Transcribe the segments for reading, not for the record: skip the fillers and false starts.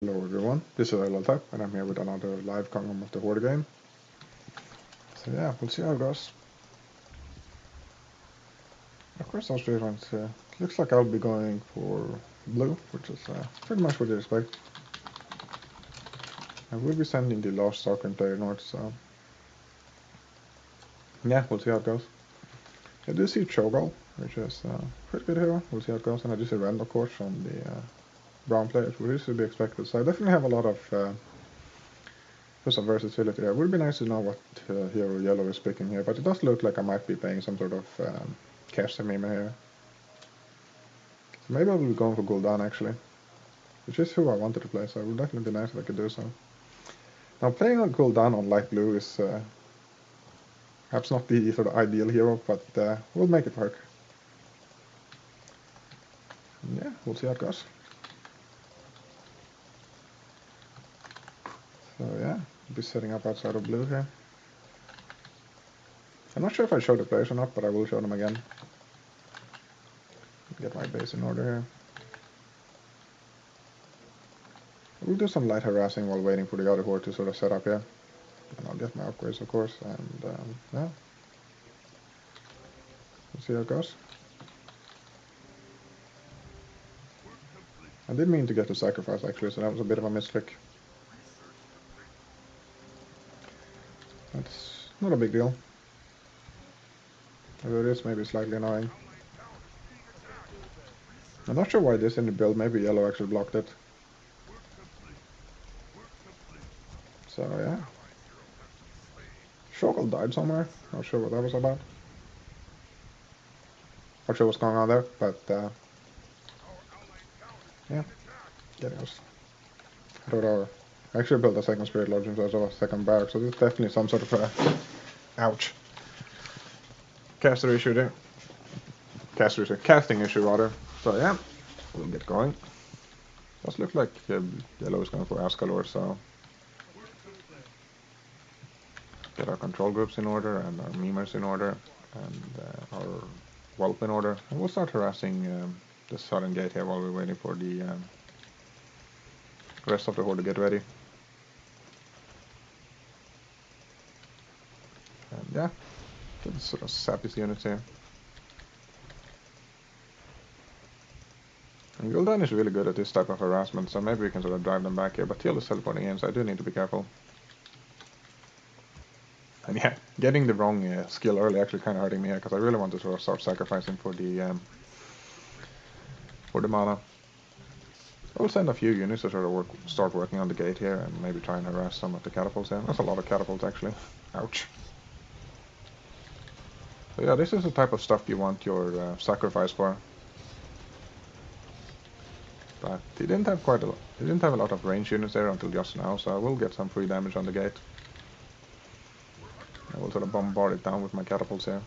Hello everyone, this is LLthep and I'm here with another live Kingdom of the Horde game. So yeah, we'll see how it goes. Of course, I'll straight on. Looks like I'll be going for blue, which is pretty much what you expect. I will be sending the last Stalker player north, so yeah, we'll see how it goes. I do see Cho'Gall, which is pretty good hero. We'll see how it goes, and I do see Rand, of course, from the brown players, which is to be expected. So I definitely have a lot of some versatility there. It would be nice to know what hero yellow is picking here, but it does look like I might be playing some sort of caster meme here. So maybe I will be going for Gul'dan actually, which is who I wanted to play, so it would definitely be nice if I could do so. Now playing on Gul'dan on light blue is perhaps not the sort of ideal hero, but we'll make it work. And yeah, we'll see how it goes. So yeah, I'll be setting up outside of blue here. I'm not sure if I showed the players or not, but I will show them again. Get my base in order here. We'll do some light harassing while waiting for the other horde to sort of set up here. And I'll get my upgrades, of course, and yeah. We'll see how it goes. I did mean to get the sacrifice actually, so that was a bit of a misclick. That's not a big deal. Although it is maybe slightly annoying. I'm not sure why this in the build, maybe yellow actually blocked it. So yeah. Cho'Gall died somewhere, not sure what that was about. Not sure what's going on there, but yeah, getting us. I don't know. I actually built a second Spirit Lodge instead of a second barrack, so there's definitely some sort of a ouch. Caster issue there. Casting issue rather. So yeah, we'll get going. Does look like yellow is going for Ascalor, so get our control groups in order and our memers in order and our whelp in order. And we'll start harassing the southern gate here while we're waiting for the rest of the horde to get ready. And yeah, get sort of sappy units here. And Gul'dan is really good at this type of harassment, so maybe we can sort of drive them back here, but Teal is teleporting in, so I do need to be careful. And yeah, getting the wrong skill early actually kind of hurting me here, because I really want to sort of start sacrificing for the mana. I will send a few units to sort of start working on the gate here, and maybe try and harass some of the catapults here. That's a lot of catapults actually. Ouch. So yeah, this is the type of stuff you want your sacrifice for. But he didn't have he didn't have a lot of range units there until just now, so I will get some free damage on the gate. I will sort of bombard it down with my catapults here.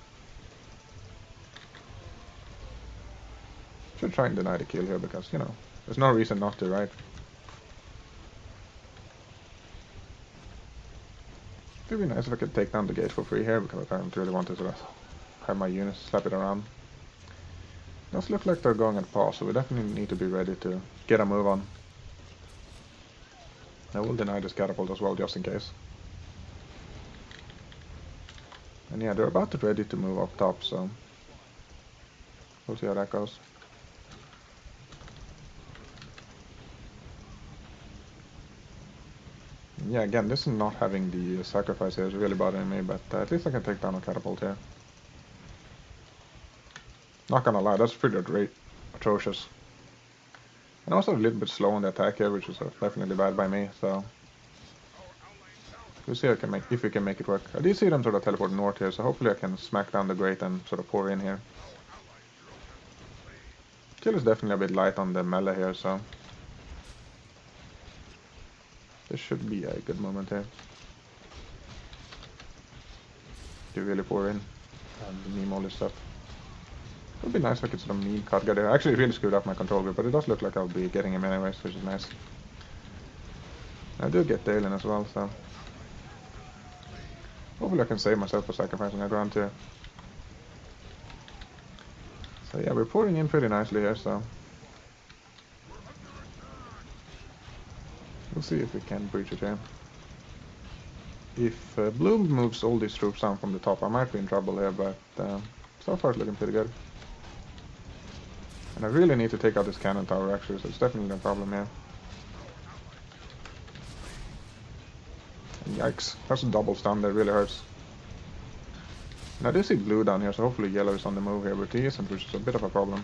Should try and deny the kill here because, you know, there's no reason not to, right? It would be nice if I could take down the gate for free here, because I don't really want to sort of have my units slap it around. It does look like they're going at pause, so we definitely need to be ready to get a move on. I will deny this catapult as well, just in case. And yeah, they're about to ready to move up top, so we'll see how that goes. Yeah, again, this is not having the sacrifice here is really bothering me, but at least I can take down a catapult here. Not gonna lie, that's pretty atrocious. And also a little bit slow on the attack here, which is definitely bad by me, so we'll see if we can make it work. I did see them sort of teleport north here, so hopefully I can smack down the grate and sort of pour in here. Kill is definitely a bit light on the melee here, so this should be a good moment here to really pour in and meme all this stuff. It would be nice if I could sort of meme Khadgar there. I actually really screwed up my control group, but it does look like I'll be getting him anyways, which is nice. I do get Dalen as well, so hopefully I can save myself for sacrificing a ground too. So yeah, we're pouring in pretty nicely here, so We'll see if we can breach it here. If blue moves all these troops down from the top, I might be in trouble here, but so far it's looking pretty good. And I really need to take out this cannon tower actually, so it's definitely a problem here. And yikes, that's a double stun, that really hurts. And I do see blue down here, so hopefully yellow is on the move here, but he isn't, which is a bit of a problem.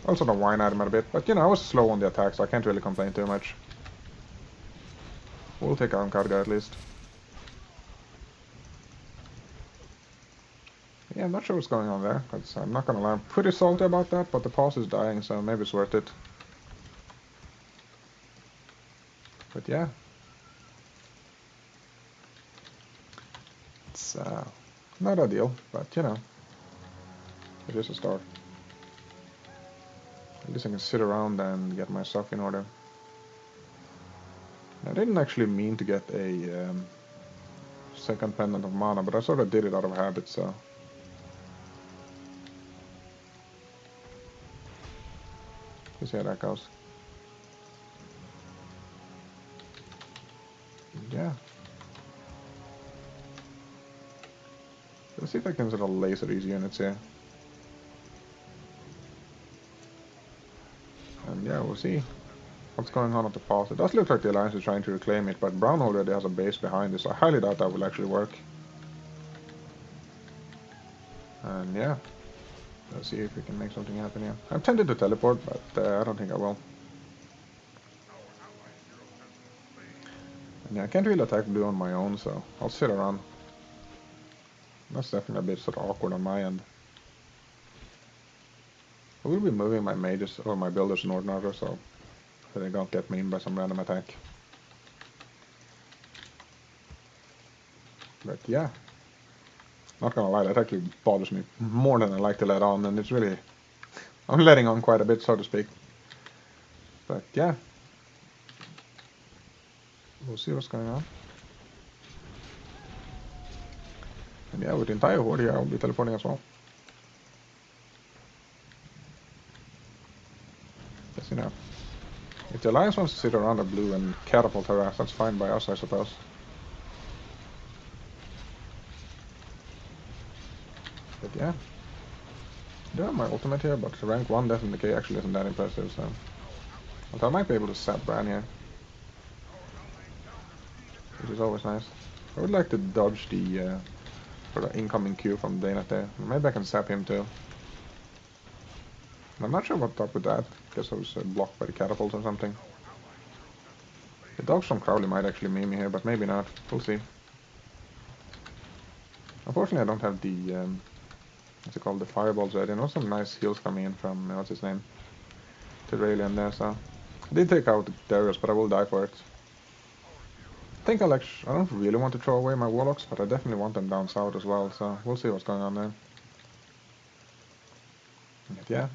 Also don't whine at him a bit, but you know, I was slow on the attack, so I can't really complain too much. We'll take out Karga at least. Yeah, I'm not sure what's going on there, because I'm not gonna lie, I'm pretty salty about that, but the pause is dying, so maybe it's worth it. But yeah. It's not ideal, but you know, it is a start. At least I can sit around and get my stuff in order. I didn't actually mean to get a second pendant of mana, but I sort of did it out of habit, so... Let's see how that goes. Yeah. Let's see if I can sort of laser these units here. And yeah, we'll see what's going on at the pause. It does look like the Alliance is trying to reclaim it, but Brown already has a base behind it, so I highly doubt that will actually work. And yeah, let's see if we can make something happen here. I'm tempted to teleport, but I don't think I will. And yeah, I can't really attack blue on my own, so I'll sit around. That's definitely a bit sort of awkward on my end. I will be moving my mages or my builders north now, so they don't get me in by some random attack. But yeah, not gonna lie, that actually bothers me more than I like to let on, and it's really... I'm letting on quite a bit, so to speak. But yeah, we'll see what's going on. And yeah, with the entire horde here, I'll be teleporting as well. Yes, you know. If the Alliance wants to sit around a blue and catapult her ass, that's fine by us, I suppose. But yeah. I do have my ultimate here, but rank 1 Death and Decay actually isn't that impressive, so... Although I might be able to sap Bran here. Which is always nice. I would like to dodge the sort of incoming Q from D&Ded there. Maybe I can sap him too. I'm not sure what's up with that. Guess I was blocked by the catapult or something. The dogs from Crowley might actually meme me here, but maybe not. We'll see. Unfortunately, I don't have the what's it called, the fireballs ready. And also some nice heals coming in from what's his name, Terralian there. So I did take out Darius, but I will die for it. I think I don't really want to throw away my warlocks, but I definitely want them down south as well. So we'll see what's going on there. But yeah.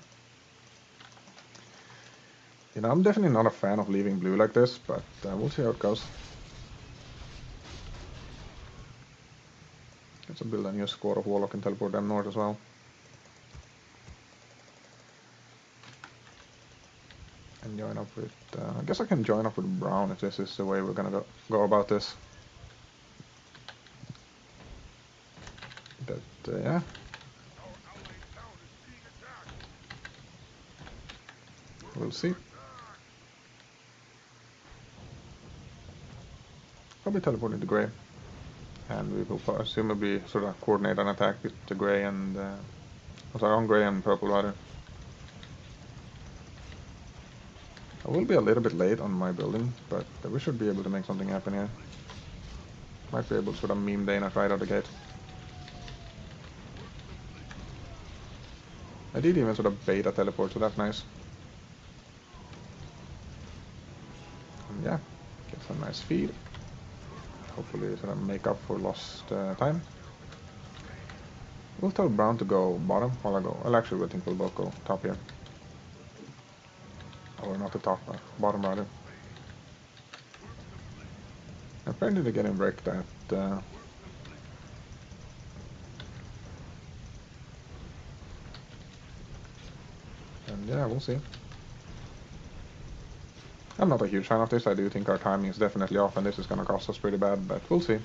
You know, I'm definitely not a fan of leaving blue like this, but we'll see how it goes. Let's build a new squad of Warlock and teleport them north as well. And join up with... I guess I can join up with Brown if this is the way we're gonna go about this. But yeah. We'll see. Probably teleporting to Grey. And we will presumably sort of coordinate an attack with the Grey and... sorry, on Grey and Purple rather. I will be a little bit late on my building, but we should be able to make something happen here. Might be able to sort of meme Dana right out the gate. I did even sort of bait a teleport, so that's nice. And yeah, get some nice feed. Hopefully sort of make up for lost time. We'll tell Brown to go bottom while I go. Well, actually, I think we'll both go top here. Or not the top, bottom rather. Apparently they're getting wrecked at... and yeah, we'll see. I'm not a huge fan of this. I do think our timing is definitely off and this is gonna cost us pretty bad, but we'll see.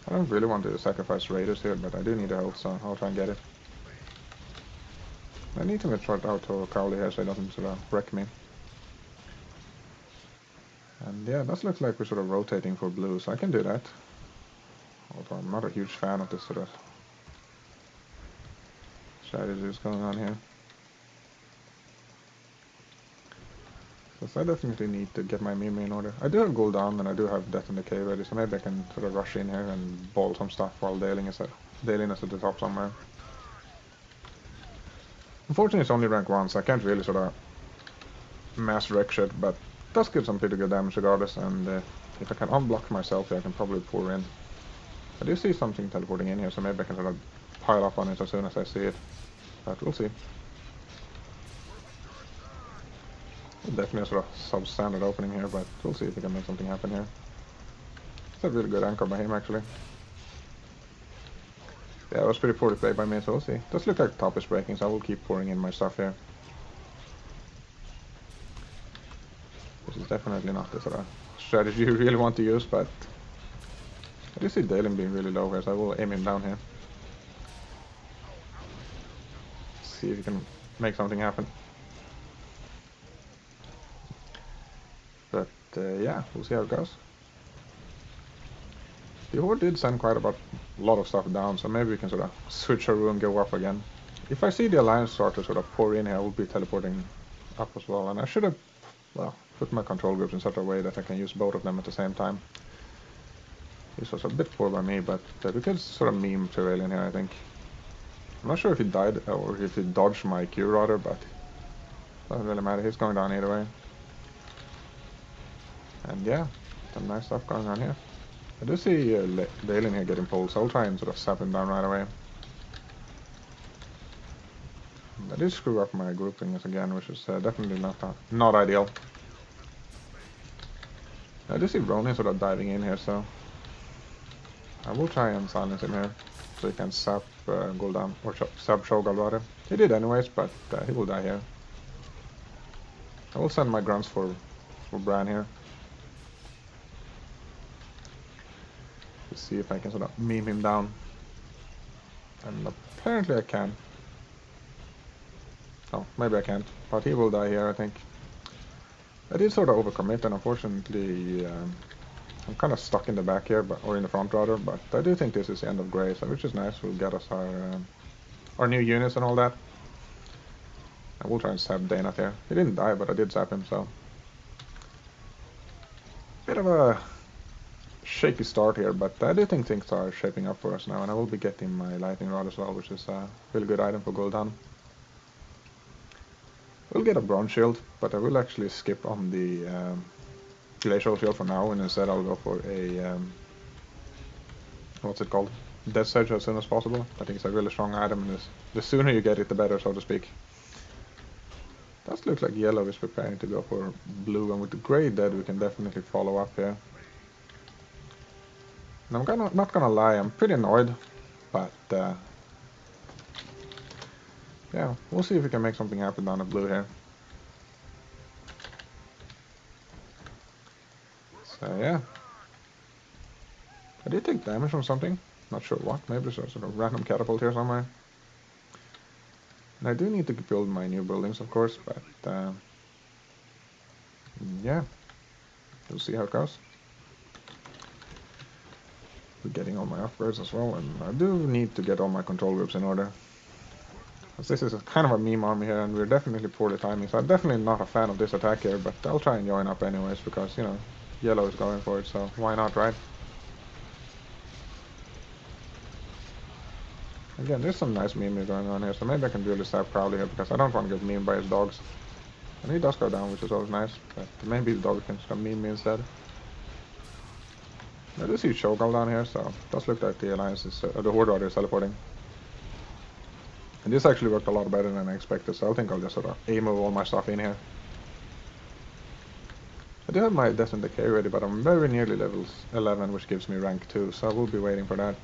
I don't really want to sacrifice raiders here, but I do need a health, so I'll try and get it. I need to make sure out to Cowley here so he doesn't sort of wreck me. And yeah, it does look like we're sort of rotating for blue, so I can do that. Although I'm not a huge fan of this sort of strategies going on here. So I definitely need to get my meme in order. I do have gold down and I do have Death and Decay ready, so maybe I can sort of rush in here and ball some stuff while Daling is at the top somewhere. Unfortunately it's only rank 1, so I can't really sort of mass wreck shit, but it does give some pretty good damage regardless, and if I can unblock myself here I can probably pour in. I do see something teleporting in here, so maybe I can sort of pile up on it as soon as I see it, but we'll see. Definitely a sort of substandard opening here, but we'll see if we can make something happen here. It's a really good anchor by him, actually. Yeah, it was pretty poorly played by me, so we'll see. Does look like the top is breaking, so I will keep pouring in my stuff here. This is definitely not the sort of strategy you really want to use, but I do see Dalen being really low here, so I will aim him down here. See if he can make something happen. But yeah, we'll see how it goes. The Horde did send quite a lot of stuff down, so maybe we can sort of switch our room and go up again. If I see the Alliance start to sort of pour in here, I will be teleporting up as well, and I should have, well, put my control groups in such a way that I can use both of them at the same time. This was a bit poor by me, but we could sort of meme Terrain here, I think. I'm not sure if he died or if he dodged my Q rather, but doesn't really matter. He's going down either way. And yeah, some nice stuff going on here. I do see Dalen here getting pulled, so I'll try and sort of sap him down right away. I did screw up my groupings again, which is definitely not ideal. I do see Ronin sort of diving in here, so I will try and silence him here, so he can sap Gul'dan, or sap Shogal rather. He did anyways, but he will die here. I will send my grunts for Bran here. To see if I can sort of meme him down. And apparently I can. Oh, maybe I can't, but he will die here, I think. I did sort of overcommit, and unfortunately I'm kind of stuck in the back here, or in the front rather, but I do think this is the end of Grey, so which is nice. Will get us our new units and all that. I will try and sap Daenath here. He didn't die, but I did sap him, so bit of a shaky start here, but I do think things are shaping up for us now, and I will be getting my lightning rod as well, which is a really good item for Gul'dan. We'll get a bronze shield, but I will actually skip on the glacial shield for now, and instead I'll go for a what's it called? Death Sedge as soon as possible. I think it's a really strong item, and the sooner you get it, the better, so to speak. Does look like yellow is preparing to go for blue, and with the Grey dead, we can definitely follow up here. And I'm not gonna lie, I'm pretty annoyed, but yeah, we'll see if we can make something happen down at blue here. So yeah, I did take damage from something, not sure what, maybe there's a sort of random catapult here somewhere. And I do need to build my new buildings, of course, but yeah, we'll see how it goes. We're getting all my upgrades as well, and I do need to get all my control groups in order. As this is kind of a meme army here, and we're definitely poorly timing, so I'm definitely not a fan of this attack here, but I'll try and join up anyways, because, you know, yellow is going for it, so why not, right? Again, there's some nice meme going on here, so maybe I can really stab Crowley here, because I don't want to get memed by his dogs. And he does go down, which is always nice, but maybe the dog can just meme me instead. I do see Shogal down here, so it does look like the Alliance is, the Horde is teleporting. And this actually worked a lot better than I expected, so I think I'll just sort of move all my stuff in here. I do have my Death and Decay ready, but I'm very nearly level 11, which gives me rank 2, so I will be waiting for that.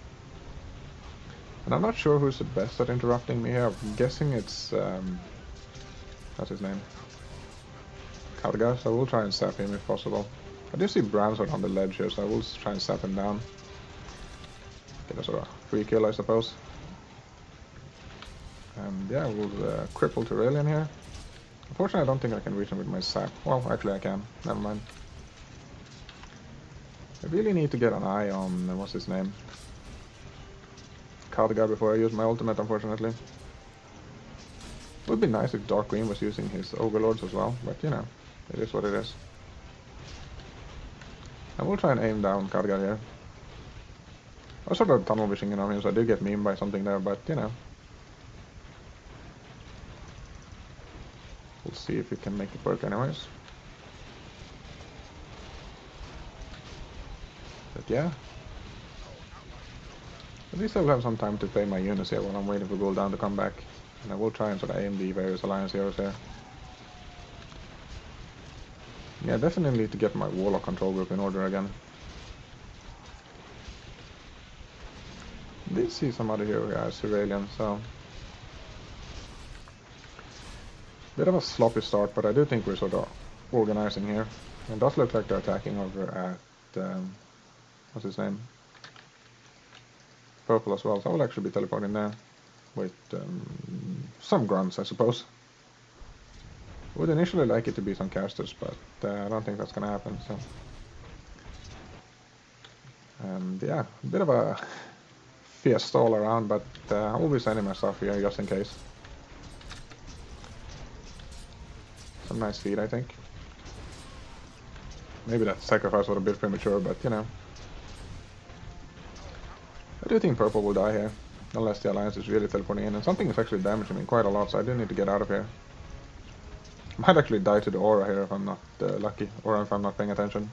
And I'm not sure who's the best at interrupting me here. I'm guessing it's... I what's his name? Khadgar, so we'll try and sap him if possible. I do see Bramsword on the ledge here, so I will try and sap him down. Get a sort of free kill, I suppose. And yeah, we'll cripple Tyrellian here. Unfortunately, I don't think I can reach him with my sap. Well, actually I can. Never mind. I really need to get an eye on, what's his name? Khadgar before I use my ultimate, unfortunately. It would be nice if Dark Green was using his Overlords as well, but you know, it is what it is. I will try and aim down Khadgar here. I was sort of tunnel wishing on him, so I did get memed by something there, but you know. We'll see if we can make it work anyways. But yeah. At least I will have some time to play my units here while I'm waiting for Gul'dan to come back. And I will try and sort of aim the various alliance heroes here. Yeah, definitely need to get my Warlock control group in order again. I did see some other hero here, Civilian, so... Bit of a sloppy start, but I do think we're sort of organizing here. It does look like they're attacking over at... what's his name? Purple as well, so I will actually be teleporting there. With some grunts, I suppose. Would initially like it to be some casters, but I don't think that's gonna happen, so... And yeah, a bit of a fiesta all around, but I will be sending my stuff here just in case. Some nice feed, I think. Maybe that sacrifice was a bit premature, but you know. I do think purple will die here, unless the alliance is really teleporting in, and something is actually damaging me quite a lot, so I do need to get out of here. Might actually die to the aura here if I'm not lucky, or if I'm not paying attention.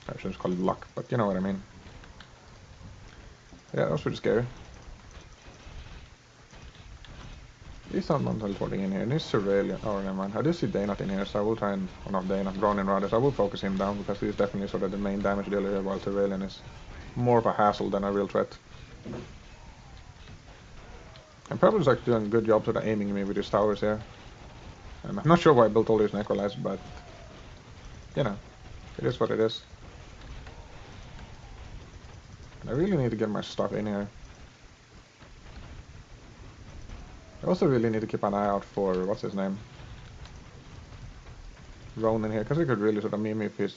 I should just call it luck, but you know what I mean. Yeah, that was pretty scary. At least I'm not teleporting in here. And he's Surveillant. Oh, never mind. I do see Daynut in here, so I will try and... Or not Daynut, Ronin rather, so I will focus him down, because he's definitely sort of the main damage dealer here, while Surveillant is more of a hassle than a real threat. And Purple's actually doing a good job sort of aiming me with his towers here. And I'm not sure why I built all these Necrolites, but... You know, it is what it is. And I really need to get my stuff in here. I also really need to keep an eye out for, what's his name? Ronin here, because he could really sort of meme me if he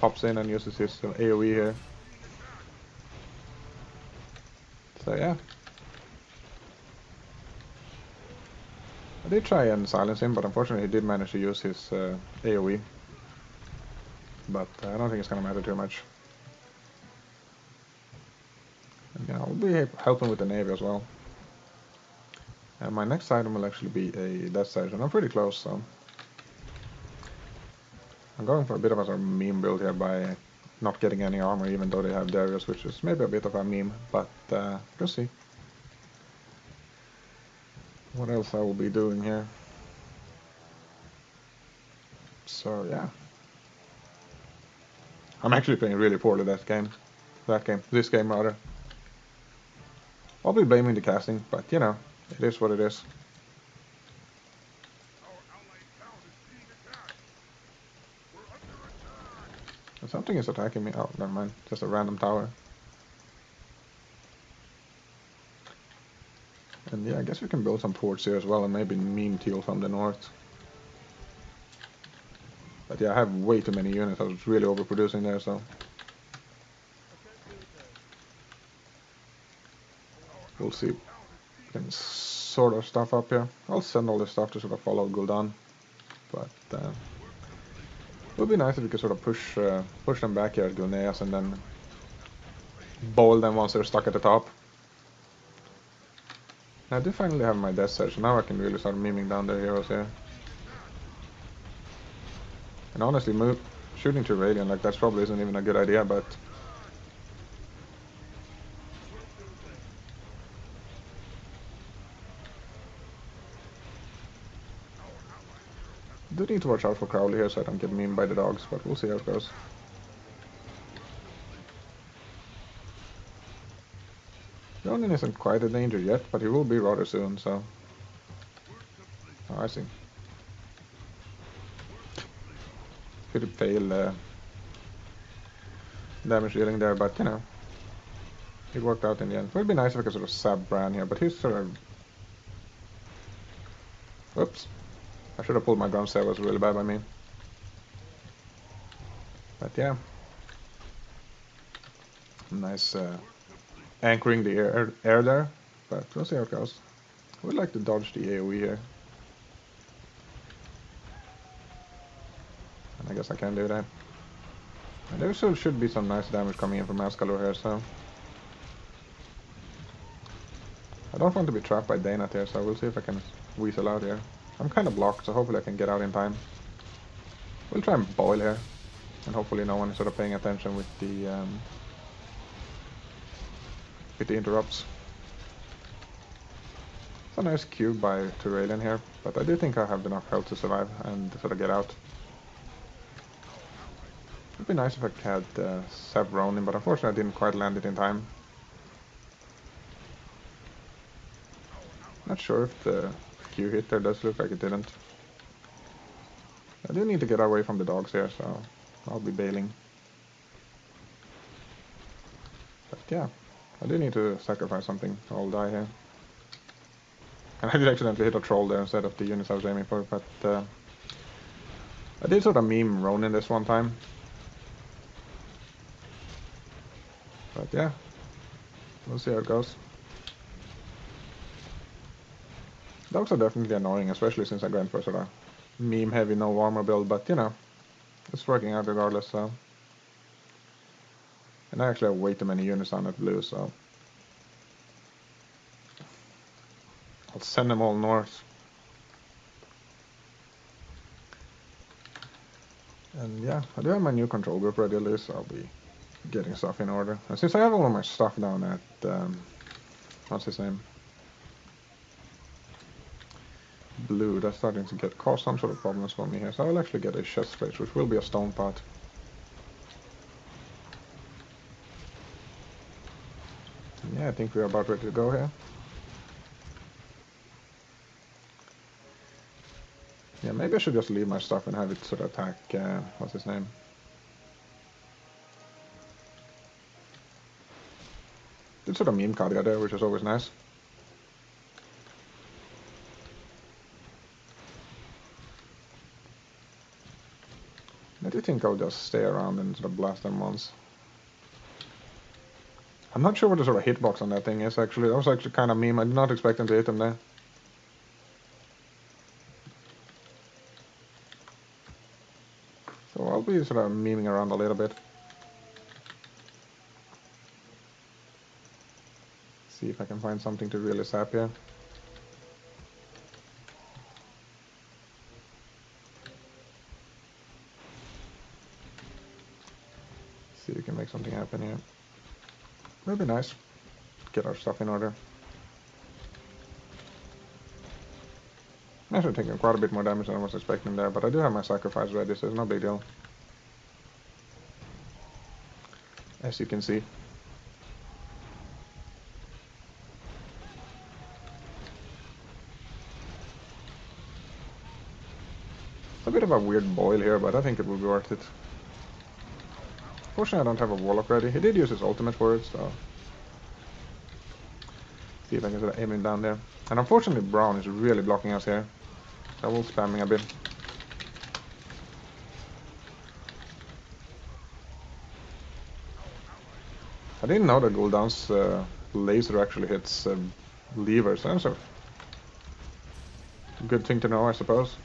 pops in and uses his AoE here. So yeah. I did try and silence him, but unfortunately he did manage to use his AoE. But I don't think it's going to matter too much. And yeah, I'll be helping with the Navy as well. And my next item will actually be a Death Station. I'm pretty close, so... I'm going for a bit of a sort of meme build here by not getting any armor, even though they have Darius, which is maybe a bit of a meme, but we'll see. What else I will be doing here. So, yeah. I'm actually playing really poorly this game, rather. I'll be blaming the casting, but you know, it is what it is. And something is attacking me. Oh, never mind. Just a random tower. And yeah, I guess we can build some ports here as well, and maybe meme Teal from the north. But yeah, I have way too many units. I was really overproducing there, so... We'll see. We can sort of stuff up here. I'll send all this stuff to sort of follow Gul'dan. But it would be nice if we could sort of push them back here at Gul'neas and then bowl them once they're stuck at the top. I do finally have my Death Station, so now I can really start memeing down their heroes here. And honestly, shooting to Radiant like that probably isn't even a good idea, but... I do need to watch out for Crowley here so I don't get memed by the dogs, but we'll see how it goes. Ronin isn't quite a danger yet, but he will be rather soon, so... I see. Could fail damage dealing there, but you know, it worked out in the end. It would be nice if I could sort of sub Bran here, but he's sort of... Oops. I should have pulled my guns there, it was really bad by me. But yeah. Nice anchoring the air there, but we'll see how it goes. I would like to dodge the AoE here. And I guess I can do that. And there also should be some nice damage coming in from Ascalor here, so... I don't want to be trapped by D&Ded here, so we'll see if I can weasel out here. I'm kind of blocked, so hopefully I can get out in time. We'll try and boil here. And hopefully no one is sort of paying attention with the interrupts. It's a nice cube by Turalian here, but I do think I have enough health to survive and sort of get out. It would be nice if I had Sev Ronin, but unfortunately I didn't quite land it in time. Not sure if the Q hit there, does look like it didn't. I do need to get away from the dogs here, so I'll be bailing. But yeah, I do need to sacrifice something, or I'll die here. And I did accidentally hit a troll there instead of the units I was aiming for, but I did sort of meme Ronin this one time. But yeah, we'll see how it goes. Dogs are definitely annoying, especially since I went for sort of meme heavy no armor build, but you know, it's working out regardless, so. And I actually have way too many units on that blue, so. I'll send them all north. And yeah, I do have my new control group ready at least, so I'll be getting stuff in order. And since I have all of my stuff down at, what's his name? Blue, that's starting to cause some sort of problems for me here, so I'll actually get a chest plate, which will be a stone pot. And yeah, I think we're about ready to go here. Yeah, maybe I should just leave my stuff and have it sort of attack, what's his name? Did sort of meme Kadia there, which is always nice. I do think I'll just stay around and sort of blast them once. I'm not sure what the sort of hitbox on that thing is actually. That was actually kind of meme. I did not expect him to hit him there. So I'll be sort of memeing around a little bit. See if I can find something to really sap here. See if we can make something happen here. That'd be nice. Get our stuff in order. I'm actually taking quite a bit more damage than I was expecting there, but I do have my sacrifice ready, so it's no big deal. As you can see. It's a bit of a weird boil here, but I think it will be worth it. Fortunately, I don't have a Warlock ready. He did use his ultimate for it, so... See if I can sort of aim him down there. And unfortunately, Brown is really blocking us here. I will spam him a bit. I didn't know that Gul'dan's laser actually hits levers. That's a good thing to know, I suppose.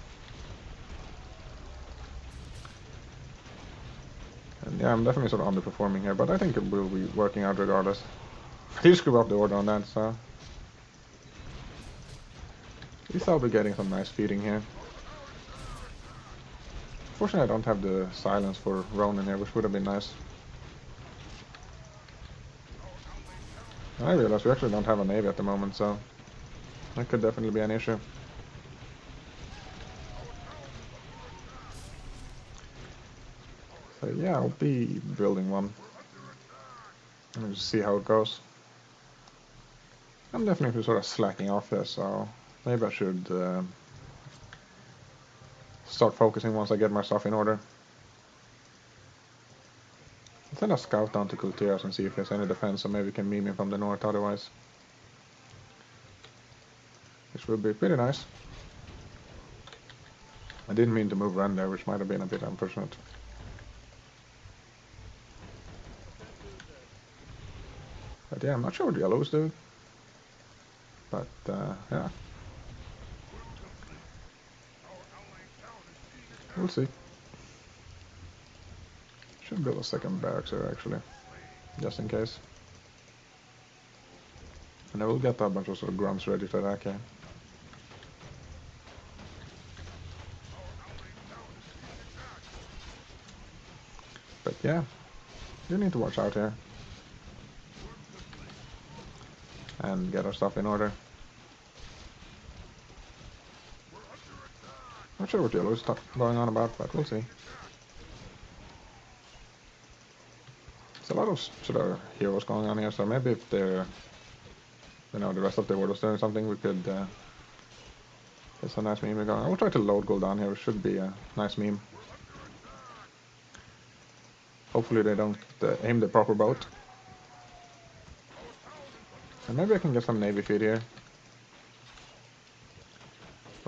And yeah, I'm definitely sort of underperforming here, but I think it will be working out regardless. I did screw up the order on that, so... At least I'll be getting some nice feeding here. Fortunately, I don't have the silence for Ronin here, which would have been nice. I realize we actually don't have a navy at the moment, so that could definitely be an issue. So yeah, I'll be building one. Let me just see how it goes. I'm definitely sort of slacking off here, so maybe I should start focusing once I get my stuff in order. Let's send a scout down to Kultiras and see if there's any defense, so maybe we can meme him from the north otherwise. Which would be pretty nice. I didn't mean to move Ren there, which might have been a bit unfortunate. But yeah, I'm not sure what yellows do. But yeah. We'll see. Should build a second barracks here actually. Just in case. And I will get a bunch of sort of grunts ready to attack here. But yeah, you need to watch out here. And get our stuff in order. Not sure what yellow's going on about, but we'll see. There's a lot of sort of heroes going on here, so maybe if they're, you know, the rest of the Horde is doing something, we could get some nice meme going. I will try to load Gul'dan here, it should be a nice meme. Hopefully they don't aim the proper boat. And maybe I can get some Navy feed here.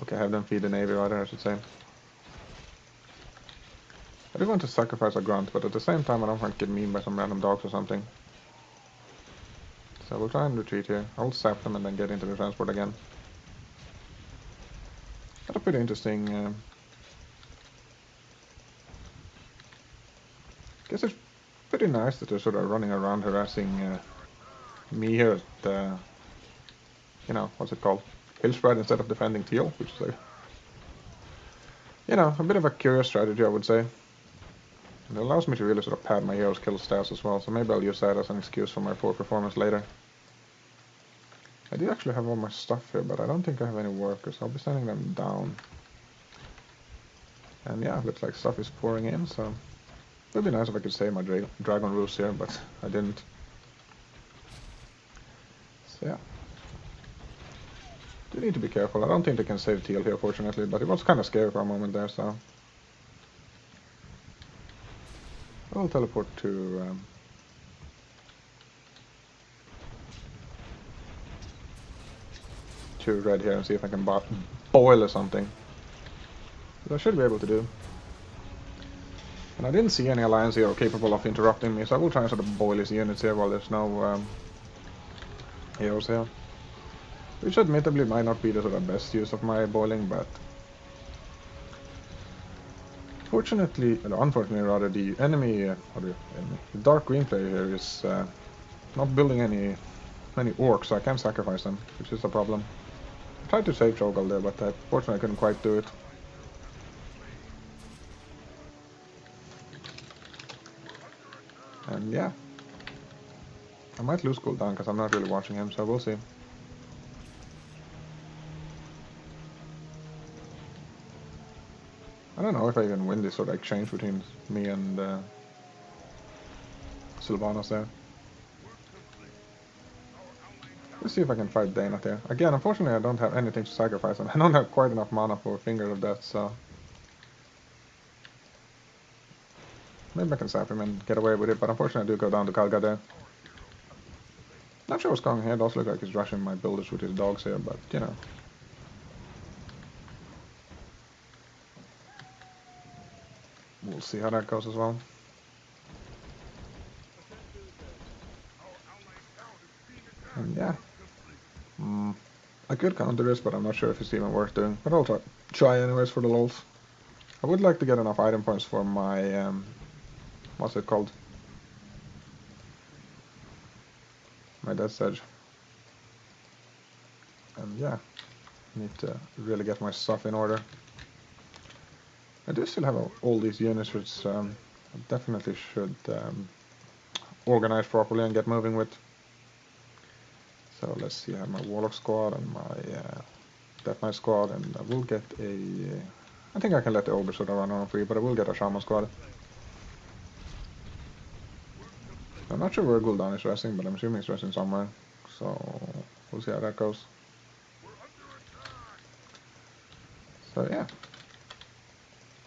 Okay, have them feed the Navy rather, I should say. I do want to sacrifice a grunt, but at the same time I don't want to get memed by some random dogs or something. So we'll try and retreat here. I'll sap them and then get into the transport again. Got a pretty interesting... guess it's pretty nice that they're sort of running around harassing me here at, you know, what's it called? Hillspread instead of defending Teal, which is a, you know, a bit of a curious strategy, I would say. And it allows me to really sort of pad my heroes' kill stats as well, so maybe I'll use that as an excuse for my poor performance later. I do actually have all my stuff here, but I don't think I have any workers, so I'll be sending them down. And yeah, looks like stuff is pouring in, so it would be nice if I could save my dragon roost here, but I didn't. So yeah. Do need to be careful. I don't think they can save Teal here, fortunately, but it was kind of scary for a moment there, so... I'll teleport to... to red here and see if I can boil or something. Which I should be able to do. And I didn't see any alliance hero capable of interrupting me, so I will try and sort of boil his units here while there's no heroes here. Which admittedly might not be the sort of best use of my boiling, but... Fortunately, or unfortunately rather, the enemy, the dark green player here is not building any orcs, so I can't sacrifice them, which is a problem. I tried to save Cho'Gall there, but fortunately I couldn't quite do it. And yeah. I might lose Gul'dan because I'm not really watching him, so we'll see. I don't know if I even win this sort of exchange between me and Sylvanas there. Let's see if I can fight Dana there. Again, unfortunately I don't have anything to sacrifice, and I don't have quite enough mana for Finger of Death, so... Maybe I can sap him and get away with it, but unfortunately I do go down to Kalga there. Not sure what's going on here, it does look like he's rushing my builders with his dogs here, but you know. We'll see how that goes as well. And yeah. I could counter this, but I'm not sure if it's even worth doing. But I'll try anyways for the lols. I would like to get enough item points for my, what's it called? My Death's Edge. And yeah, need to really get my stuff in order. I do still have all these units, which I definitely should organize properly and get moving with. So let's see, I have my Warlock squad and my Death Knight squad, and I will get a... I think I can let the Ogre sort of run on free, but I will get a Shaman squad. I'm not sure where Gul'dan is resting, but I'm assuming he's resting somewhere. So we'll see how that goes. So yeah.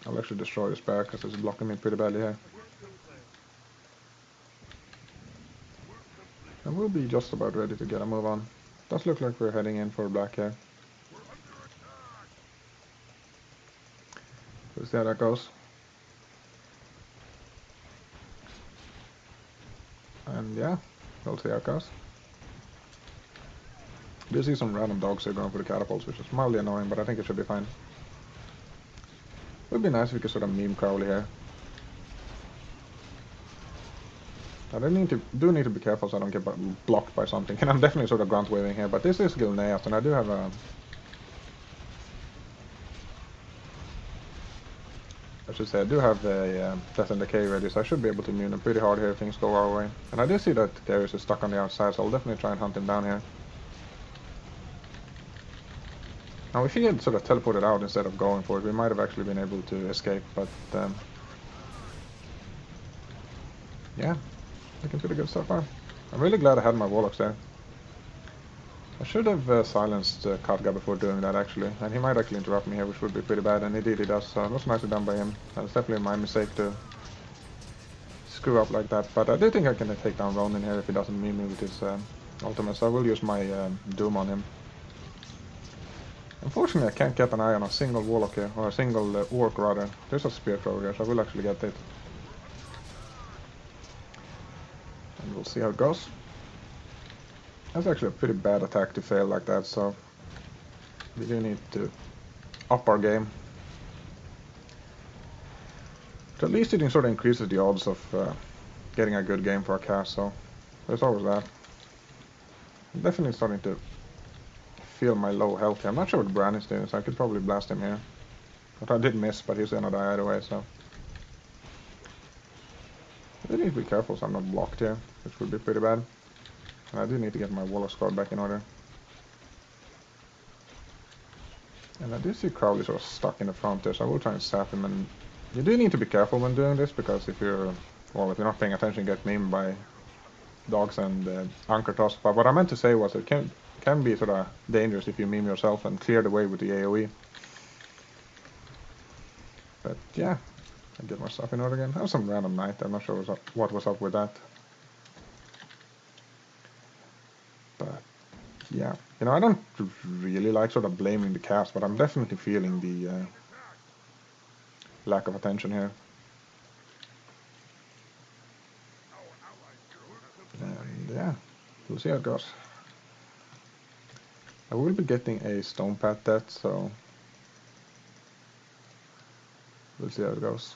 I'll actually destroy this bear because it's blocking me pretty badly here. And we'll be just about ready to get a move on. Does look like we're heading in for black here. We'll see how that goes. And yeah, we'll see how it goes. Do see some random dogs here going for the catapults, which is mildly annoying, but I think it should be fine. It would be nice if we could sort of meme Crowley here. I do need to be careful so I don't get blocked by something, and I'm definitely sort of grunt waving here, but this is Gilneas, and I do have a... I should say, I do have a Death and Decay ready, so I should be able to immune him pretty hard here if things go our way. And I do see that Darius is stuck on the outside, so I'll definitely try and hunt him down here. Now, if he had sort of teleported out instead of going for it, we might have actually been able to escape, but... yeah, looking pretty good so far. I'm really glad I had my Warlocks there. I should have silenced Khadga before doing that, actually, and he might actually interrupt me here, which would be pretty bad, and indeed he does, so it was nicely done by him. That's definitely my mistake to screw up like that, but I do think I can take down Ronin here if he doesn't meme me with his ultimate, so I will use my Doom on him. Unfortunately, I can't get an eye on a single Warlock here, or a single Orc rather. There's a Spear Thrower here, so I will actually get it. And we'll see how it goes. That's actually a pretty bad attack to fail like that, so we do need to up our game. But at least it sort of increases the odds of getting a good game for our cast, so there's always that. I'm definitely starting to feel my low health here. I'm not sure what Bran is doing, so I could probably blast him here. But I did miss, but he's gonna die either way, so... I need to be careful so I'm not blocked here, which would be pretty bad. And I do need to get my Warlock squad back in order. And I do see Crowley sort of stuck in the front there, so I will try and sap him. And you do need to be careful when doing this, because if you're, well, if you're not paying attention, you get memed by dogs and anchor toss. But what I meant to say was it can be sort of dangerous if you meme yourself and clear the way with the AoE. But yeah, I get my stuff in order again. I have some random knight. I'm not sure what was up with that. But yeah, you know, I don't really like sort of blaming the cast, but I'm definitely feeling the lack of attention here. And yeah, we'll see how it goes. I will be getting a stone path death, so we'll see how it goes.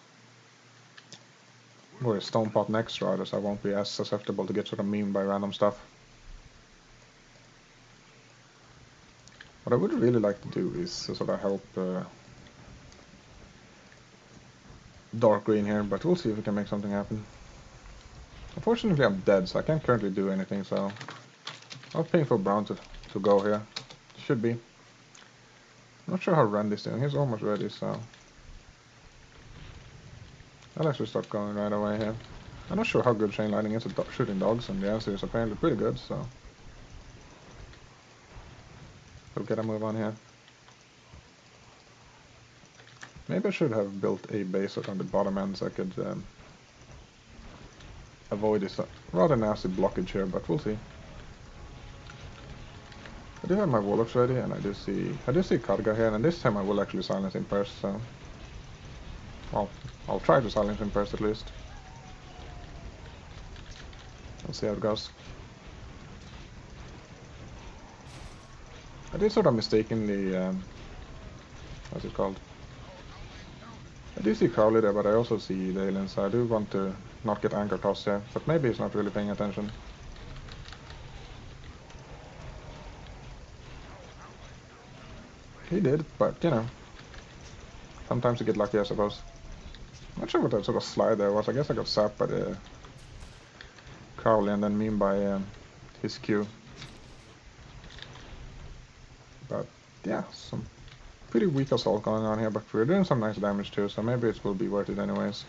Or a stone pot next rather, so I won't be as susceptible to get sort of memed by random stuff. What I would really like to do is sort of help dark green here, but we'll see if we can make something happen. Unfortunately, I'm dead, so I can't currently do anything, so I'll pay for brown to go here. Should be. Not sure how Randy's doing. He's almost ready, so I'll actually start going right away here. I'm not sure how good Chain Lightning is at shooting dogs, and the answer is apparently pretty good, so we'll get a move on here. Maybe I should have built a base on the bottom end so I could avoid this rather nasty blockage here, but we'll see. I do have my Warlocks ready, and I do see Khadga here, and this time I will actually silence him first, so... well, I'll try to silence him first at least. We'll see how it goes. I did sort of mistakenly... what's it called? I do see Crowley there, but I also see Dalen, so I do want to not get anchor tossed here, but maybe he's not really paying attention. He did, but you know, sometimes you get lucky, I suppose. Not sure what that sort of slide there was. I guess I got sapped by the Crowley and then memed by his Q. But yeah, some pretty weak assault going on here, but we're doing some nice damage too, so maybe it will be worth it anyways.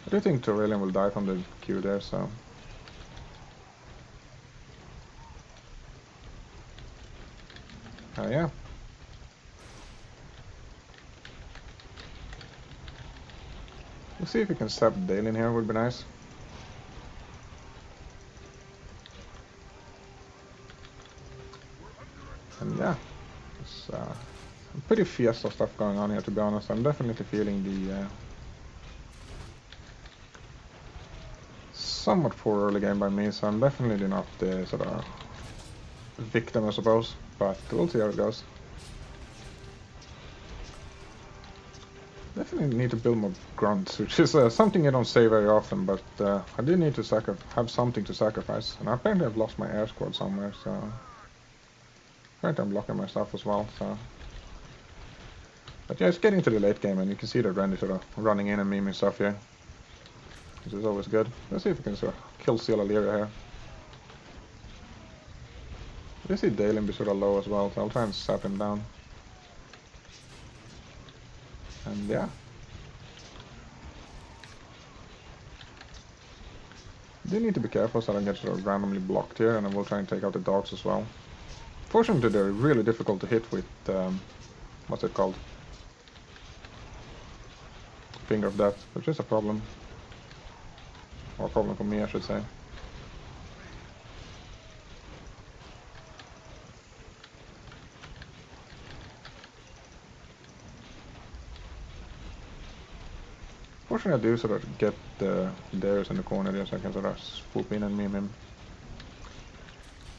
I do think Turelian will die from the Q there, so... yeah. We'll see if we can stab Dale in here, would be nice. And yeah, it's pretty fiesta stuff going on here, to be honest. I'm definitely feeling the somewhat poor early game by me, so I'm definitely not the sort of victim, I suppose. But we'll see how it goes. Definitely need to build more grunts, which is something you don't say very often, but I do need to have something to sacrifice. And apparently I've lost my air squad somewhere, so apparently I'm blocking my stuff as well, so... But yeah, it's getting to the late game, and you can see that Randy sort of running in and memeing stuff here, which is always good. Let's see if we can sort of kill Seal Illyria here. I see Dalen be sort of low as well, so I'll try and sap him down. And yeah. Do need to be careful so I don't get sort of randomly blocked here, and I will try and take out the dogs as well. Fortunately, they're really difficult to hit with, what's it called? Finger of Death, which is a problem. Or a problem for me, I should say. Fortunately, I do sort of get the Darius in the corner there, so I can sort of swoop in and meme him.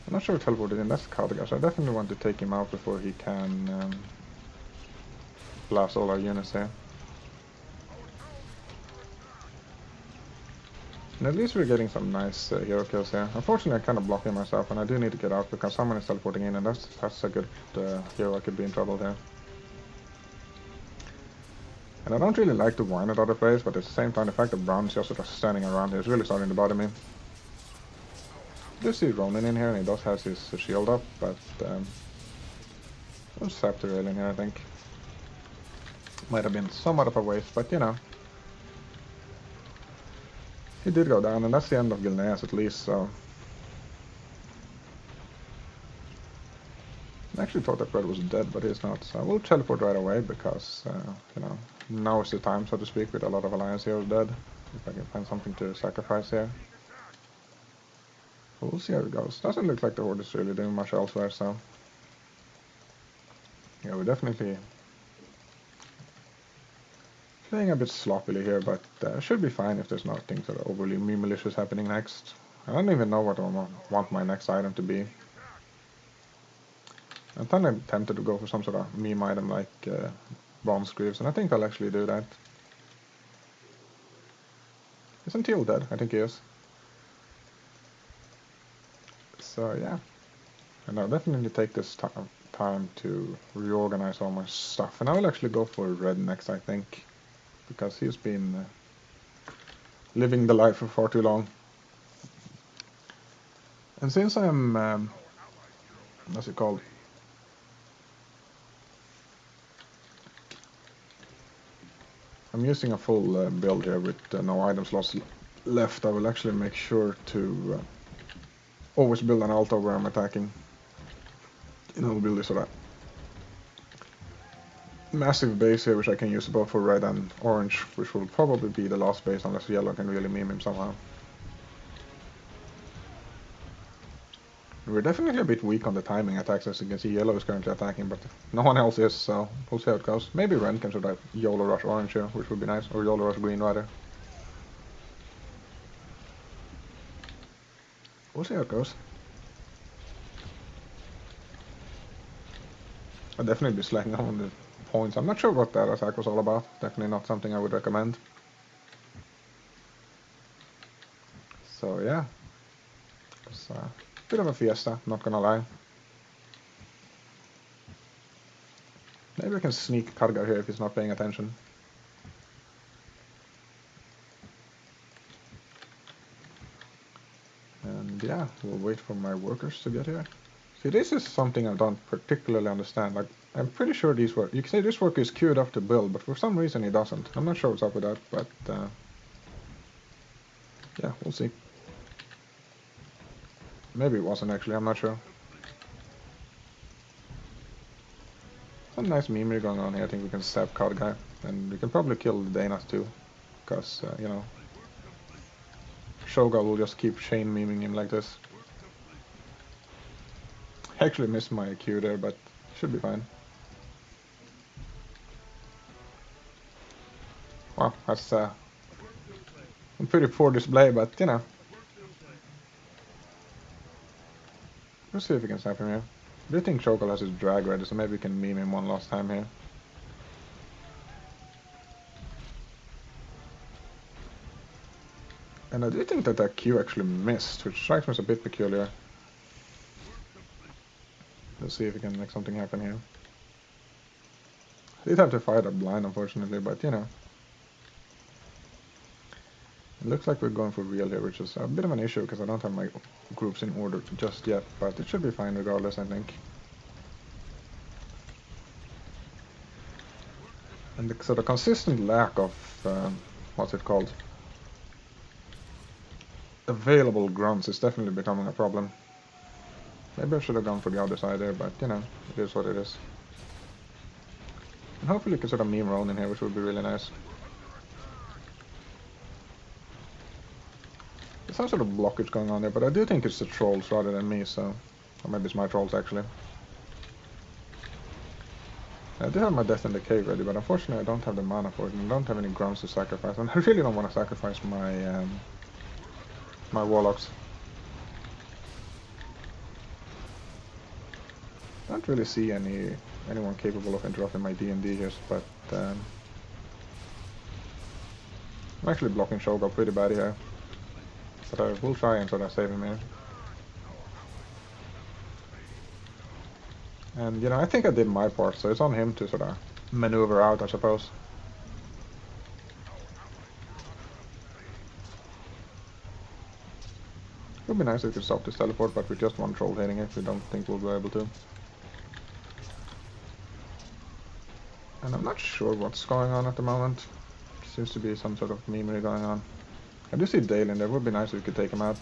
I'm not sure if teleported in, that's Khadgar, so I definitely want to take him out before he can blast all our units here. And at least we're getting some nice hero kills here. Unfortunately, I kind of blocking myself, and I do need to get out because someone is teleporting in, and that's a good hero. I could be in trouble here. And I don't really like to whine at other players, but at the same time, the fact that Brown's just sort of standing around here is really starting to bother me. I do see Ronin in here, and he does have his shield up, but I'll sap the rail in here, I think. Might have been somewhat of a waste, but you know. He did go down, and that's the end of Gilneas at least, so... I actually thought that Red was dead, but he's not, so I will teleport right away, because, you know, now is the time, so to speak, with a lot of Alliance heroes dead. If I can find something to sacrifice here. But we'll see how it goes. Doesn't look like the Horde is really doing much elsewhere, so... Yeah, we're definitely... playing a bit sloppily here, but should be fine if there's nothing sort of overly malicious happening next. I don't even know what I want my next item to be. I'm kind of tempted to go for some sort of meme item like Bronze Greaves, and I think I'll actually do that. Isn't Teal dead? I think he is. So yeah. And I'll definitely take this time to reorganize all my stuff. And I will actually go for Red next, I think. Because he's been living the life for far too long. And since I'm, what's it called? I'm using a full build here with no item slots left. I will actually make sure to always build an altar where I'm attacking. And I'll build this sort of massive base here, which I can use both for red and orange, which will probably be the last base unless yellow can really meme him somehow. We're definitely a bit weak on the timing attacks, as you can see. Yellow is currently attacking, but no one else is, so we'll see how it goes. Maybe Ren can sort of YOLO rush orange here, which would be nice, or YOLO rush green rather. We'll see how it goes. I'll definitely be slacking on the points. I'm not sure what that attack was all about. Definitely not something I would recommend. So yeah, it's a bit of a fiesta, not gonna lie. Maybe I can sneak Khadgar here if he's not paying attention. And yeah, we'll wait for my workers to get here. See, this is something I don't particularly understand. Like, I'm pretty sure these work. You can say this worker is queued up to build, but for some reason he doesn't. I'm not sure what's up with that, but yeah, we'll see. Maybe it wasn't actually, I'm not sure. Some nice memery going on here. I think we can stab Khadgar, and we can probably kill the Danas too. because, you know, Shogun will just keep chain memeing him like this. I actually missed my Q there, but should be fine. Wow, that's a pretty poor display, but you know. Let's see if we can snap him here. I do think Shogun has his drag ready, so maybe we can meme him one last time here. And I do think that that Q actually missed, which strikes me as a bit peculiar. Let's see if we can make something happen here. I did have to fight a blind, unfortunately, but you know. It looks like we're going for real here, which is a bit of an issue because I don't have my groups in order just yet, but it should be fine regardless, I think. And the sort of consistent lack of, what's it called? Available grunts is definitely becoming a problem. Maybe I should have gone for the other side there, but you know, it is what it is. And hopefully you can sort of meme Ronin here, which would be really nice. There's some sort of blockage going on there, but I do think it's the trolls rather than me, so... Or maybe it's my trolls, actually. I do have my Death and Decay ready, but unfortunately I don't have the mana for it, and I don't have any grunts to sacrifice, and I really don't want to sacrifice my, my Warlocks. I don't really see anyone capable of interrupting my D&D here, but I'm actually blocking Shogun pretty bad here. But I will try and sort of save him here. And you know, I think I did my part, so it's on him to sort of maneuver out, I suppose. It would be nice if we could stop this teleport, but with just one troll hitting it, we don't think we'll be able to. And I'm not sure what's going on at the moment. Seems to be some sort of memery going on. I do see Dale in there. It would be nice if we could take him out.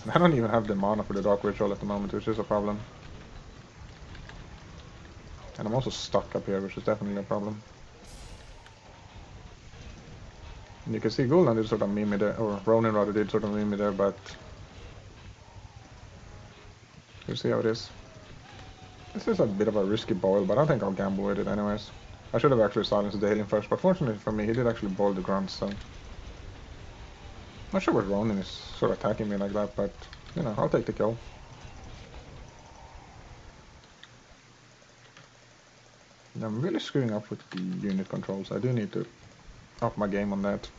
And I don't even have the mana for the Dark Ritual at the moment, which is a problem. And I'm also stuck up here, which is definitely a problem. And you can see Gul'dan did sort of meme me there, or Ronin rather did sort of meme me there, but... We'll see how it is. This is a bit of a risky boil, but I think I'll gamble with it anyways. I should have actually silenced Dale in first, but fortunately for me, he did actually boil the grunts, so... Not sure what Ronin is sort of attacking me like that, but, you know, I'll take the kill. And I'm really screwing up with the unit controls. I do need to up my game on that.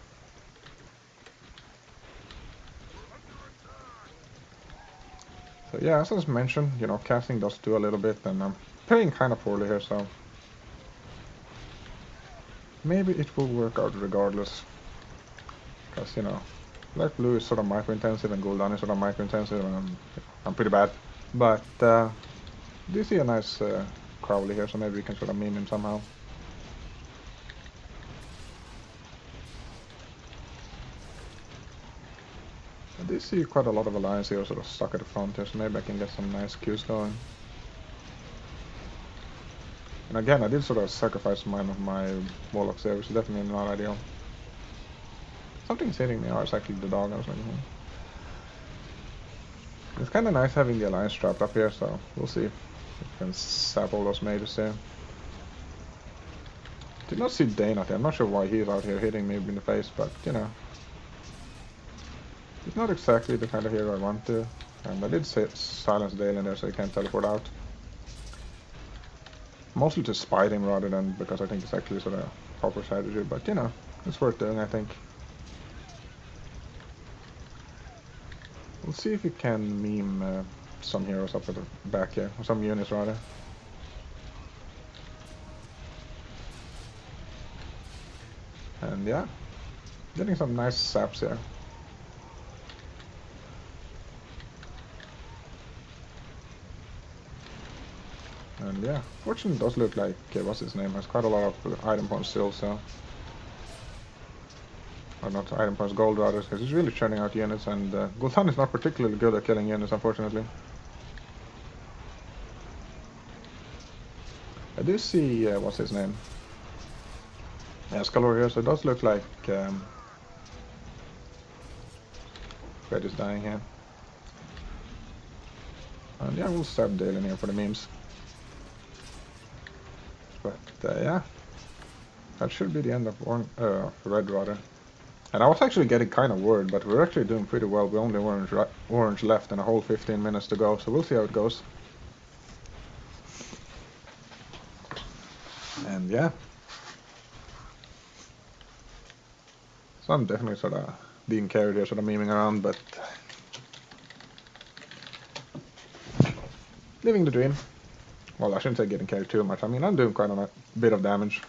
So yeah, as I mentioned, you know, casting does do a little bit, and I'm playing kind of poorly here, so... Maybe it will work out regardless. Because, you know... Black Blue is sort of micro-intensive and Gul'dan is sort of micro-intensive, and I'm pretty bad. But do you see a nice Crowley here, so maybe we can sort of meme him somehow. I do see quite a lot of alliance here sort of stuck at the front here, so maybe I can get some nice Qs going. And again, I did sort of sacrifice mine of my Warlocks there, which is definitely not ideal. Something's hitting me. Oh, it's actually the dog I was looking for. It's kind of nice having the alliance trapped up here, so we'll see if we can sap all those mages there. Did not see Dane out there. I'm not sure why he's out here hitting me in the face, but you know. He's not exactly the kind of hero I want to. And I did silence Dale in there so he can't teleport out. Mostly to spite him rather than because I think it's actually sort of a proper strategy, but you know, it's worth doing, I think. We'll see if we can meme some heroes up at the back here, or some units rather. And yeah, getting some nice saps here. And yeah, Fortune does look like, what's his name, has quite a lot of item points still, so... Or not item points, gold rather, because he's really churning out units, and Gul'dan is not particularly good at killing units, unfortunately. I do see, what's his name? Yeah, Skull here, so it does look like Red is dying here. And yeah, we'll stab Dale in here for the memes. But yeah, that should be the end of Red rather. And I was actually getting kind of worried, but we're actually doing pretty well. We only orange left and a whole 15 minutes to go, so we'll see how it goes. And yeah. So I'm definitely sort of being carried here, sort of memeing around, but living the dream. Well, I shouldn't say getting carried too much. I mean, I'm doing quite a bit of damage.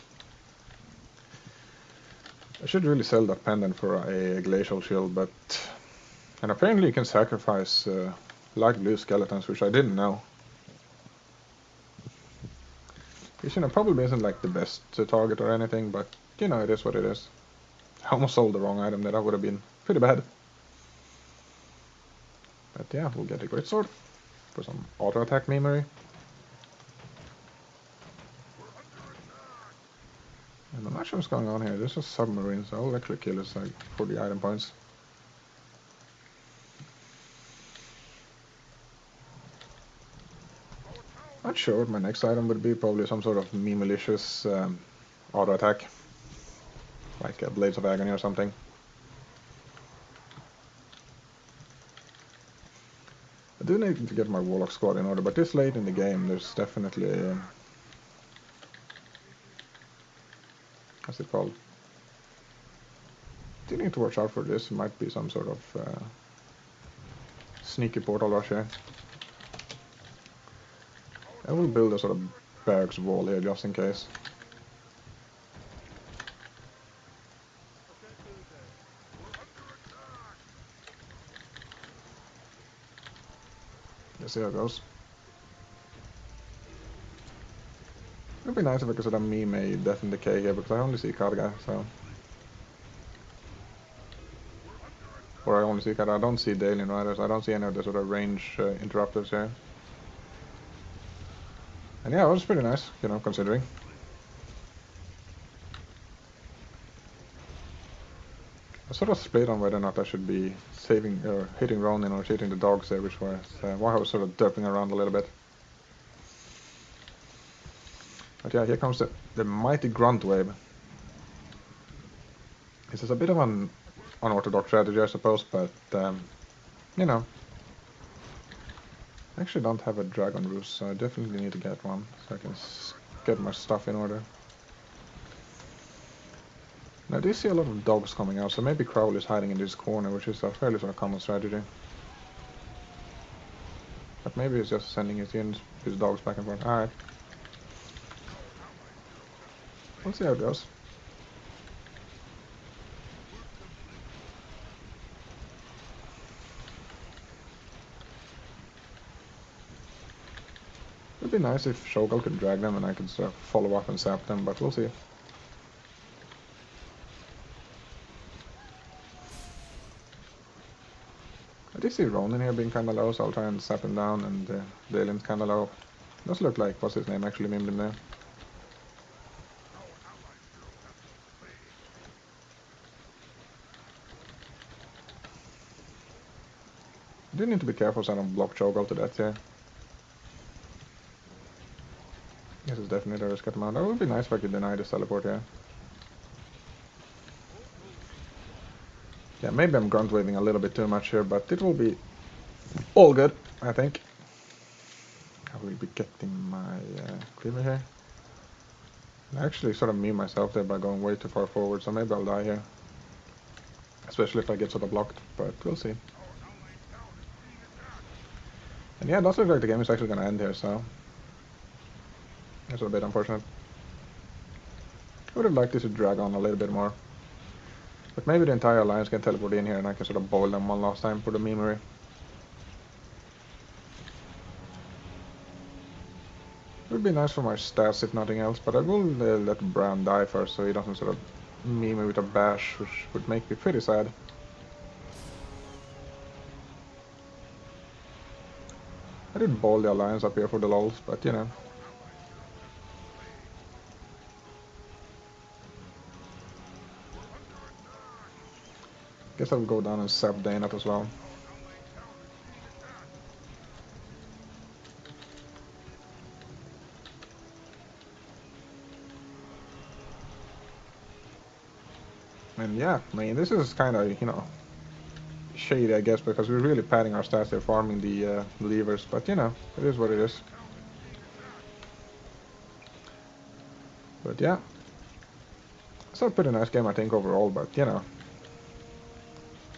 I should really sell that pendant for a glacial shield, but... And apparently you can sacrifice light blue skeletons, which I didn't know. Which, you know, probably isn't like the best target or anything, but, you know, it is what it is. I almost sold the wrong item there, that would have been pretty bad. But yeah, we'll get a great sword for some auto attack memory. And I'm not sure what's going on here. There's a submarine, so I'll actually kill this like for the item points. Not sure what my next item would be. Probably some sort of malicious auto attack, like Blades of Agony or something. I do need to get my Warlock squad in order, but this late in the game, there's definitely what's it called? Do need to watch out for this. It might be some sort of sneaky portal rush here. I will build a sort of barracks wall here just in case. Let's see how it goes. It would be nice if I could sort of meme a Death and Decay here, because I only see Karga, so... Or I only see Karga, I don't see Dalian Riders, I don't see any of the sort of range interrupters here. And yeah, it was pretty nice, you know, considering. I sort of split on whether or not I should be saving or hitting Ronin or shooting the dogs there, which was why I was sort of derping around a little bit. But yeah, here comes the mighty grunt wave. This is a bit of an unorthodox strategy, I suppose, but you know. I actually don't have a dragon roost, so I definitely need to get one so I can get my stuff in order. Now I do see a lot of dogs coming out, so maybe Crowley is hiding in this corner, which is a fairly sort of common strategy. But maybe he's just sending his dogs back and forth. Alright. We'll see how it goes. It would be nice if Shogal could drag them and I could sort of follow up and zap them, but we'll see. I do see Ronin here being kinda low, so I'll try and zap him down, and Dalen's kinda low. Does look like, what's his name, actually memed him there. I do need to be careful so I don't block Shogal to death here. This is definitely a risk at the moment. That would be nice if I could deny this teleport here. Yeah, maybe I'm grunt waving a little bit too much here, but it will be all good, I think. I will be getting my cleaver here. I actually sort of meme myself there by going way too far forward, so maybe I'll die here. Especially if I get sort of blocked, but we'll see. And yeah, it does look like the game is actually going to end here, so... That's a bit unfortunate. I would have liked this to drag on a little bit more. But maybe the entire alliance can teleport in here and I can sort of boil them one last time for the memory. It would be nice for my stats if nothing else, but I will let Bran die first so he doesn't sort of meme me with a bash, which would make me pretty sad. I did boil the alliance up here for the lols, but you know. Guess I'll go down and sub D&Ded as well. And yeah, I mean, this is kind of, you know, shady, I guess, because we're really padding our stats here, farming the levers, but you know, it is what it is. But yeah, it's a pretty nice game, I think, overall, but you know,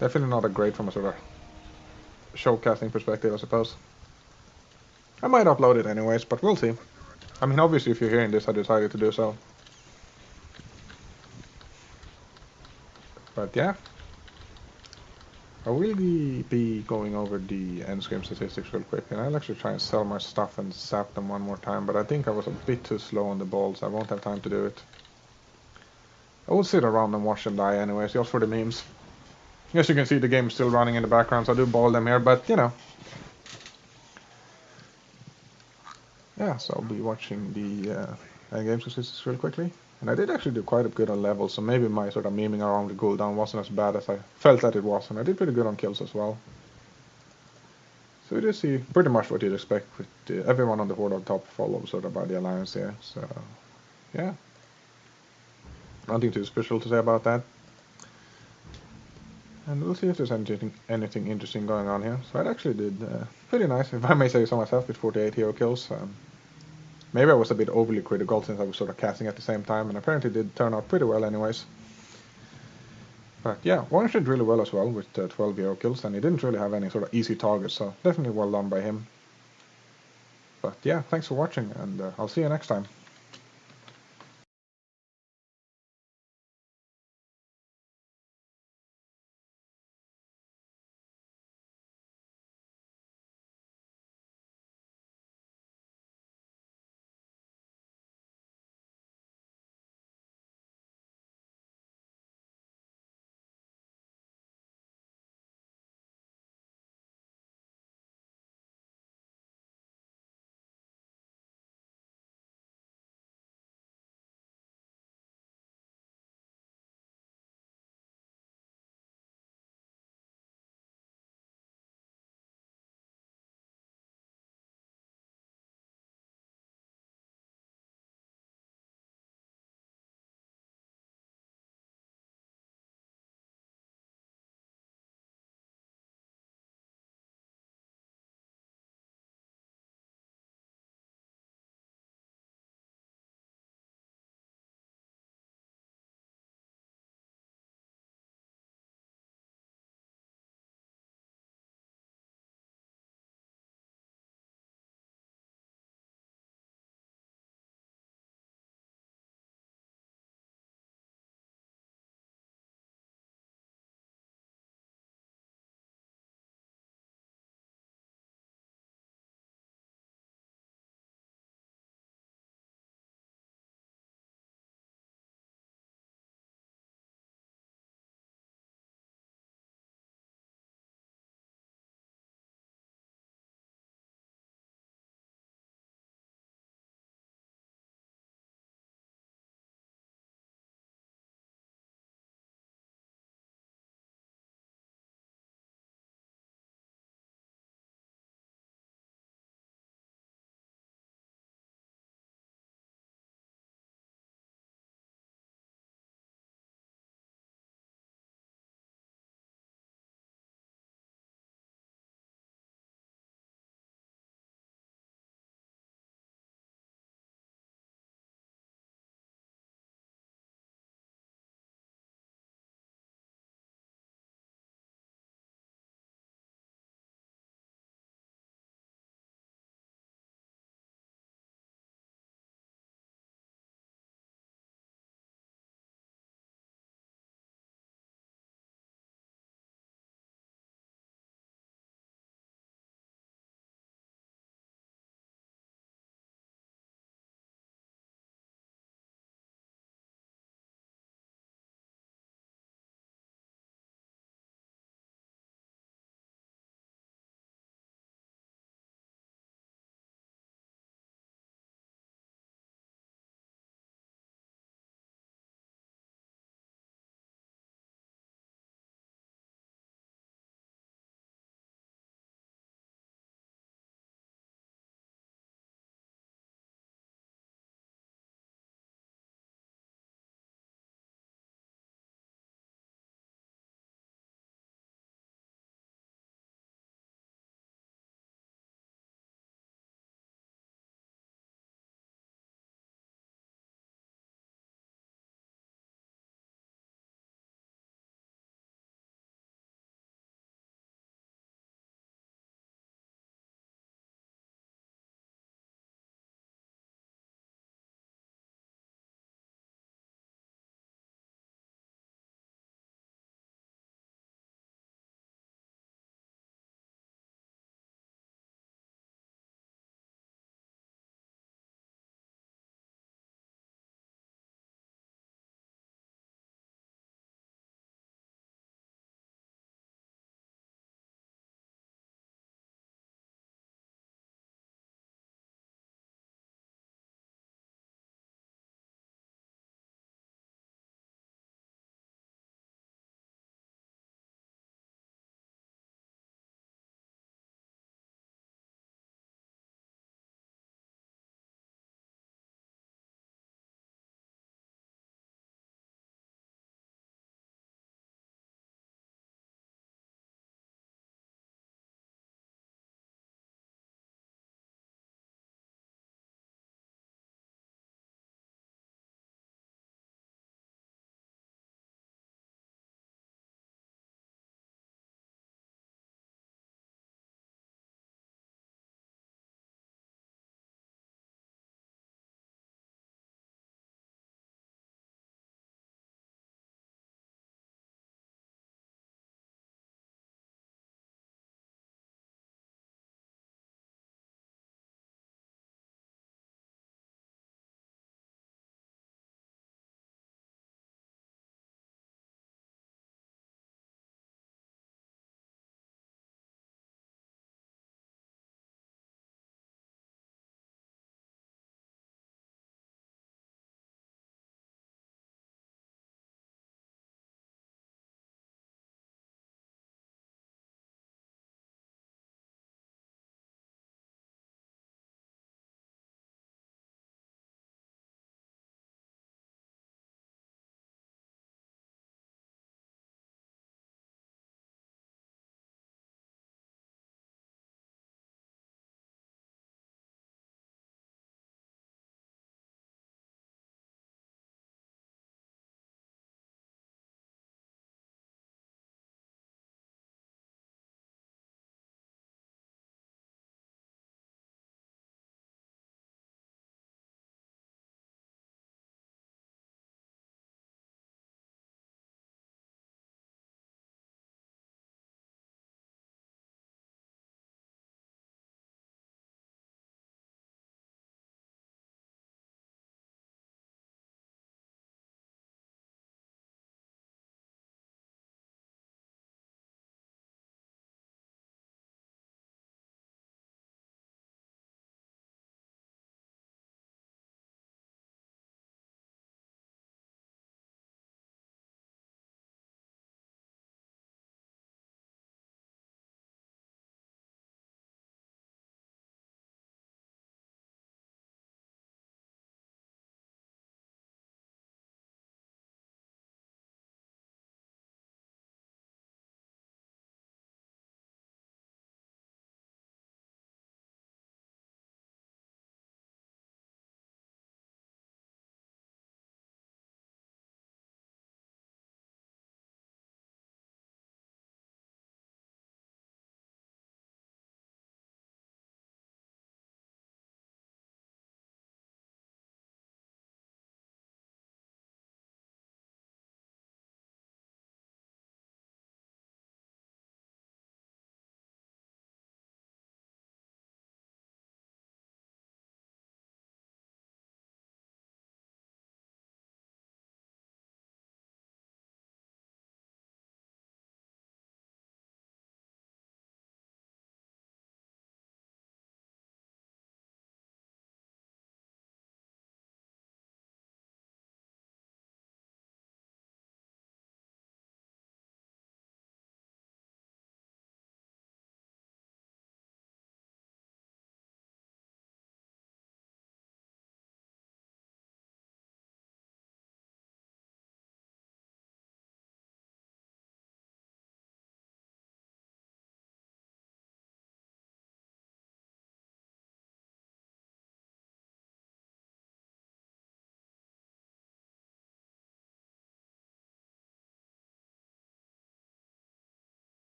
definitely not a great from a sort of showcasing perspective, I suppose. I might upload it anyways, but we'll see. I mean, obviously, if you're hearing this, I decided to do so. But yeah, I will be going over the end screen statistics real quick, and I'll actually try and sell my stuff and zap them one more time, but I think I was a bit too slow on the balls. I won't have time to do it. I will sit around and watch them die anyways, just for the memes. As you can see, the game's still running in the background, so I do ball them here, but you know. Yeah, so I'll be watching the end game statistics real quickly. And I did actually do quite a good on levels, so maybe my sort of memeing around the cooldown wasn't as bad as I felt that it was, and I did pretty good on kills as well. So we did see pretty much what you'd expect with everyone on the Horde on top followed sort of by the Alliance here, so yeah. Nothing too special to say about that. And we'll see if there's anything interesting going on here. So I actually did pretty nice, if I may say so myself, with 48 hero kills. Maybe I was a bit overly critical since I was sort of casting at the same time, and apparently did turn out pretty well anyways. But yeah, one did really well as well with 12 hero kills, and he didn't really have any sort of easy targets, so definitely well done by him. But yeah, thanks for watching, and I'll see you next time.